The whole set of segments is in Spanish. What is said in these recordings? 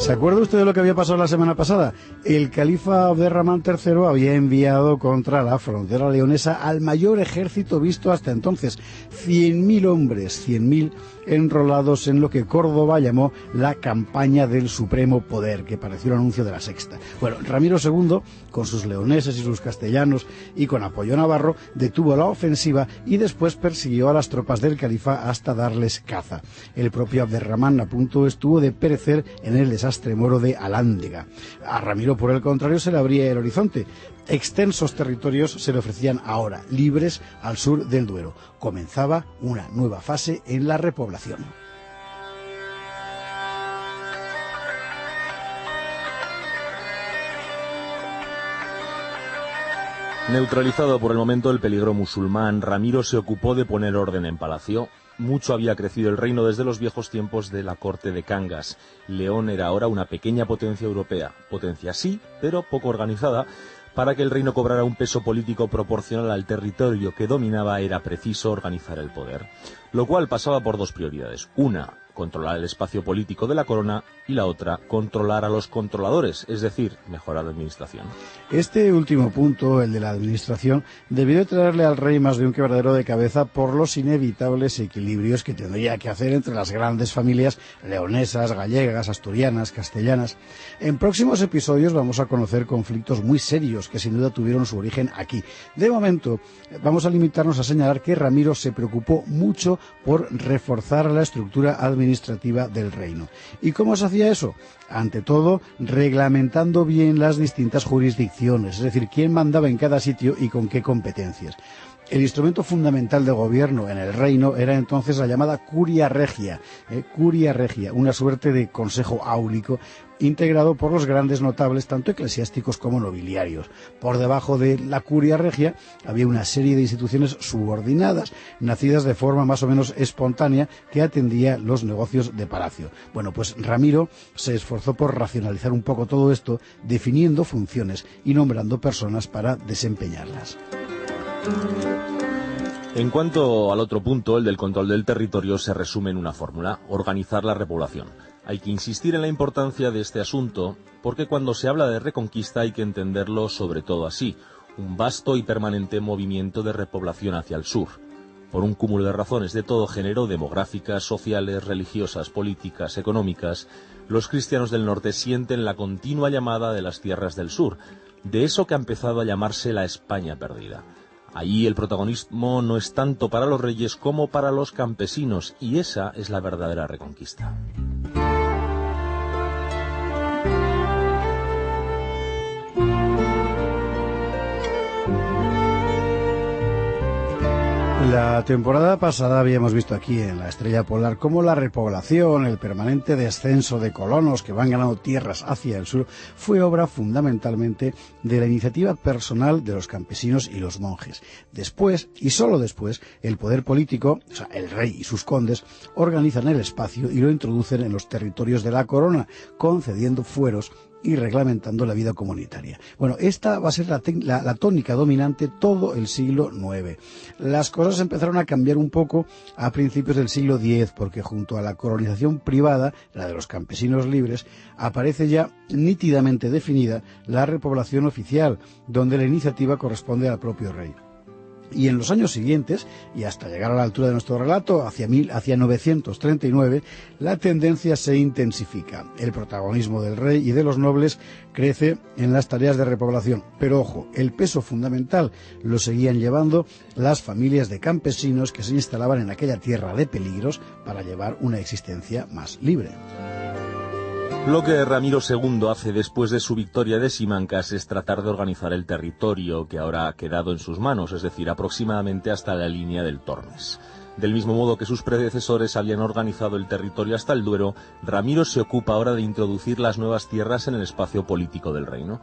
¿Se acuerda usted de lo que había pasado la semana pasada? El califa Abderramán III había enviado contra la frontera leonesa al mayor ejército visto hasta entonces. 100.000 hombres, 100.000 enrolados en lo que Córdoba llamó la campaña del supremo poder, que pareció el anuncio de la Sexta. Bueno, Ramiro II, con sus leoneses y sus castellanos y con apoyo navarro, detuvo la ofensiva y después persiguió a las tropas del califa hasta darles caza. El propio Abderramán a punto estuvo de perecer en el desastre moro de Alándega. A Ramiro, por el contrario, se le abría el horizonte. Extensos territorios se le ofrecían ahora, libres al sur del Duero. Comenzaba una nueva fase en la repoblación. Neutralizado por el momento el peligro musulmán, Ramiro se ocupó de poner orden en palacio. Mucho había crecido el reino desde los viejos tiempos de la corte de Cangas. León era ahora una pequeña potencia europea, potencia sí, pero poco organizada. Para que el reino cobrara un peso político proporcional al territorio que dominaba era preciso organizar el poder, lo cual pasaba por dos prioridades. Una, controlar el espacio político de la corona, y la otra, controlar a los controladores, es decir, mejorar la administración. Este último punto, el de la administración, debió de traerle al rey más de un quebradero de cabeza por los inevitables equilibrios que tendría que hacer entre las grandes familias leonesas, gallegas, asturianas, castellanas. En próximos episodios vamos a conocer conflictos muy serios que sin duda tuvieron su origen aquí. De momento, vamos a limitarnos a señalar que Ramiro se preocupó mucho por reforzar la estructura administrativa del reino. ¿Y cómo se hacía eso? Ante todo, reglamentando bien las distintas jurisdicciones, es decir, quién mandaba en cada sitio y con qué competencias. El instrumento fundamental de gobierno en el reino era entonces la llamada curia regia, una suerte de consejo áulico integrado por los grandes notables, tanto eclesiásticos como nobiliarios. Por debajo de la curia regia había una serie de instituciones subordinadas, nacidas de forma más o menos espontánea, que atendía los negocios de palacio. Bueno, pues Ramiro se esforzó por racionalizar un poco todo esto, definiendo funciones y nombrando personas para desempeñarlas. En cuanto al otro punto, el del control del territorio, se resume en una fórmula: organizar la repoblación. Hay que insistir en la importancia de este asunto, porque cuando se habla de reconquista hay que entenderlo sobre todo así: un vasto y permanente movimiento de repoblación hacia el sur. Por un cúmulo de razones de todo género, demográficas, sociales, religiosas, políticas, económicas, los cristianos del norte sienten la continua llamada de las tierras del sur, de eso que ha empezado a llamarse la España perdida. Allí el protagonismo no es tanto para los reyes como para los campesinos, y esa es la verdadera reconquista. La temporada pasada habíamos visto aquí en La Estrella Polar cómo la repoblación, el permanente descenso de colonos que van ganando tierras hacia el sur, fue obra fundamentalmente de la iniciativa personal de los campesinos y los monjes. Después, y solo después, el poder político, o sea, el rey y sus condes, organizan el espacio y lo introducen en los territorios de la corona, concediendo fueros y reglamentando la vida comunitaria. Bueno, esta va a ser la tónica dominante todo el siglo IX. Las cosas empezaron a cambiar un poco a principios del siglo X, porque junto a la colonización privada, la de los campesinos libres, aparece ya nítidamente definida la repoblación oficial, donde la iniciativa corresponde al propio rey. Y en los años siguientes, y hasta llegar a la altura de nuestro relato, hacia 939, la tendencia se intensifica. El protagonismo del rey y de los nobles crece en las tareas de repoblación. Pero ojo, el peso fundamental lo seguían llevando las familias de campesinos que se instalaban en aquella tierra de peligros para llevar una existencia más libre. Lo que Ramiro II hace después de su victoria de Simancas es tratar de organizar el territorio que ahora ha quedado en sus manos, es decir, aproximadamente hasta la línea del Tormes. Del mismo modo que sus predecesores habían organizado el territorio hasta el Duero, Ramiro se ocupa ahora de introducir las nuevas tierras en el espacio político del reino.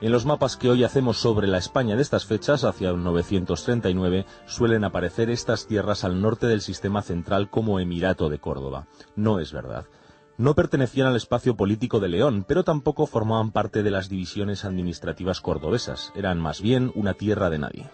En los mapas que hoy hacemos sobre la España de estas fechas, hacia 939, suelen aparecer estas tierras al norte del sistema central como Emirato de Córdoba. No es verdad. No pertenecían al espacio político de León, pero tampoco formaban parte de las divisiones administrativas cordobesas. Eran más bien una tierra de nadie.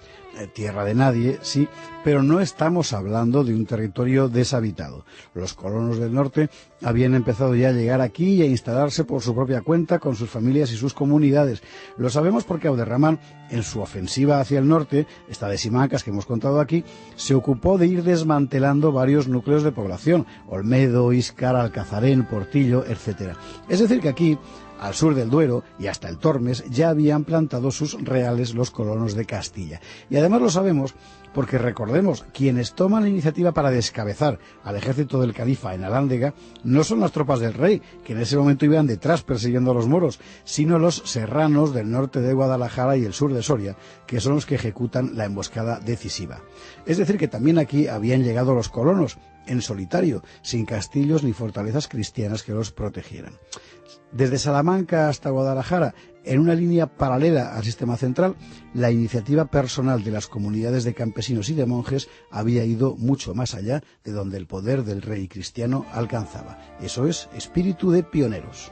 Tierra de nadie, sí, pero no estamos hablando de un territorio deshabitado. Los colonos del norte habían empezado ya a llegar aquí y a instalarse por su propia cuenta con sus familias y sus comunidades. Lo sabemos porque Abderramán, en su ofensiva hacia el norte, esta de Simancas que hemos contado aquí, se ocupó de ir desmantelando varios núcleos de población: Olmedo, Íscar, Alcazarén, Portillo, etc. Es decir que aquí, al sur del Duero y hasta el Tormes, ya habían plantado sus reales los colonos de Castilla. Y además lo sabemos porque, recordemos, quienes toman la iniciativa para descabezar al ejército del califa en Alándega no son las tropas del rey, que en ese momento iban detrás persiguiendo a los moros, sino los serranos del norte de Guadalajara y el sur de Soria, que son los que ejecutan la emboscada decisiva. Es decir, que también aquí habían llegado los colonos, en solitario, sin castillos ni fortalezas cristianas que los protegieran. Desde Salamanca hasta Guadalajara, en una línea paralela al sistema central, la iniciativa personal de las comunidades de campesinos y de monjes había ido mucho más allá de donde el poder del rey cristiano alcanzaba. Eso es espíritu de pioneros.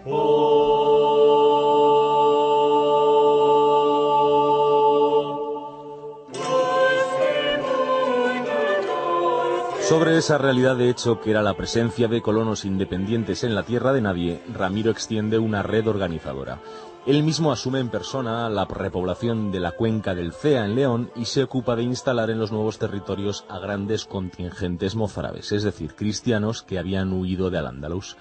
Sobre esa realidad de hecho que era la presencia de colonos independientes en la tierra de nadie, Ramiro extiende una red organizadora. Él mismo asume en persona la repoblación de la cuenca del Cea en León y se ocupa de instalar en los nuevos territorios a grandes contingentes mozárabes, es decir, cristianos que habían huido de Al-Ándalus.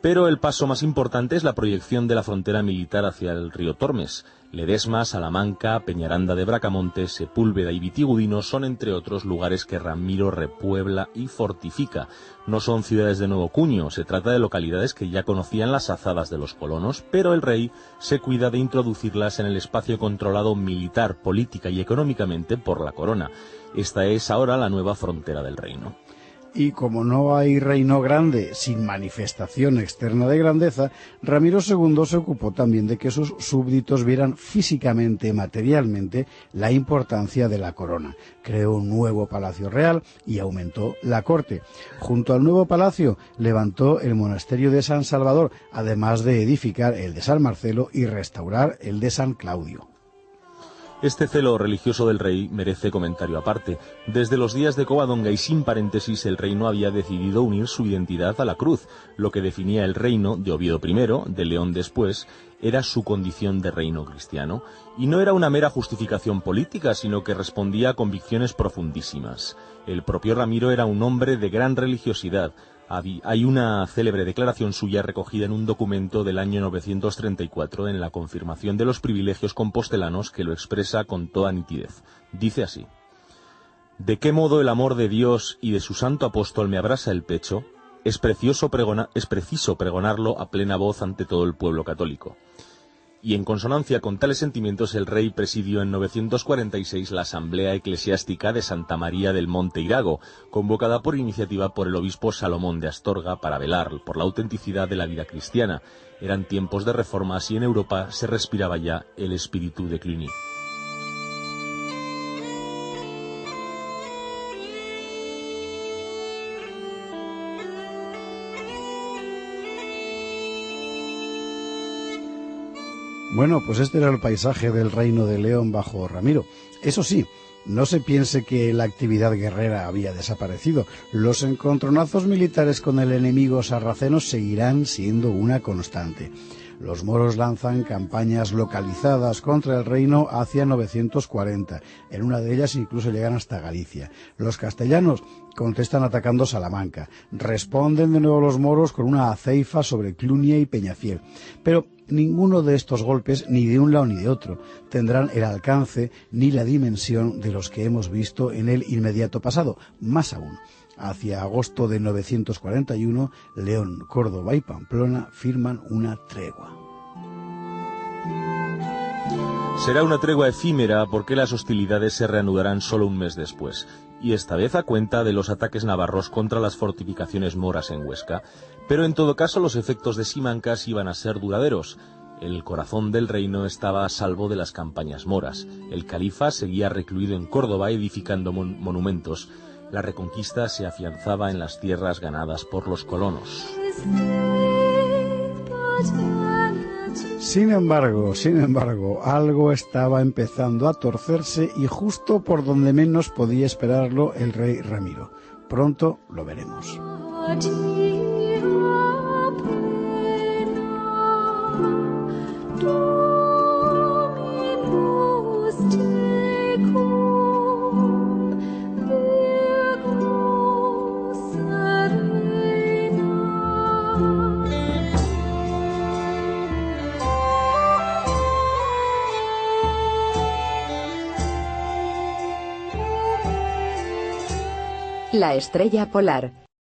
Pero el paso más importante es la proyección de la frontera militar hacia el río Tormes. Ledesma, Salamanca, Peñaranda de Bracamonte, Sepúlveda y Vitigudino son, entre otros, lugares que Ramiro repuebla y fortifica. No son ciudades de nuevo cuño, se trata de localidades que ya conocían las azadas de los colonos, pero el rey se cuida de introducirlas en el espacio controlado militar, política y económicamente por la corona. Esta es ahora la nueva frontera del reino. Y como no hay reino grande sin manifestación externa de grandeza, Ramiro II se ocupó también de que sus súbditos vieran físicamente, materialmente, la importancia de la corona. Creó un nuevo palacio real y aumentó la corte. Junto al nuevo palacio levantó el monasterio de San Salvador, además de edificar el de San Marcelo y restaurar el de San Claudio. Este celo religioso del rey merece comentario aparte. Desde los días de Covadonga y sin paréntesis, el reino había decidido unir su identidad a la cruz. Lo que definía el reino de Oviedo I, de León después, era su condición de reino cristiano. Y no era una mera justificación política, sino que respondía a convicciones profundísimas. El propio Ramiro era un hombre de gran religiosidad. Hay una célebre declaración suya recogida en un documento del año 934 en la confirmación de los privilegios compostelanos que lo expresa con toda nitidez. Dice así: «¿De qué modo el amor de Dios y de su santo apóstol me abrasa el pecho? Es preciso pregonarlo a plena voz ante todo el pueblo católico». Y en consonancia con tales sentimientos, el rey presidió en 946 la Asamblea Eclesiástica de Santa María del Monte Irago, convocada por iniciativa por el obispo Salomón de Astorga para velar por la autenticidad de la vida cristiana. Eran tiempos de reformas y en Europa se respiraba ya el espíritu de Cluny. Bueno, pues este era el paisaje del reino de León bajo Ramiro. Eso sí, no se piense que la actividad guerrera había desaparecido. Los encontronazos militares con el enemigo sarraceno seguirán siendo una constante. Los moros lanzan campañas localizadas contra el reino hacia 940. En una de ellas incluso llegan hasta Galicia. Los castellanos contestan atacando Salamanca. Responden de nuevo los moros con una aceifa sobre Clunia y Peñafiel. Pero ninguno de estos golpes, ni de un lado ni de otro, tendrán el alcance ni la dimensión de los que hemos visto en el inmediato pasado. Más aún, hacia agosto de 941, León, Córdoba y Pamplona firman una tregua. Será una tregua efímera porque las hostilidades se reanudarán solo un mes después, y esta vez a cuenta de los ataques navarros contra las fortificaciones moras en Huesca. Pero en todo caso los efectos de Simancas iban a ser duraderos. El corazón del reino estaba a salvo de las campañas moras. El califa seguía recluido en Córdoba edificando monumentos. La reconquista se afianzaba en las tierras ganadas por los colonos. Sin embargo, algo estaba empezando a torcerse y justo por donde menos podía esperarlo el rey Ramiro. Pronto lo veremos. La estrella polar.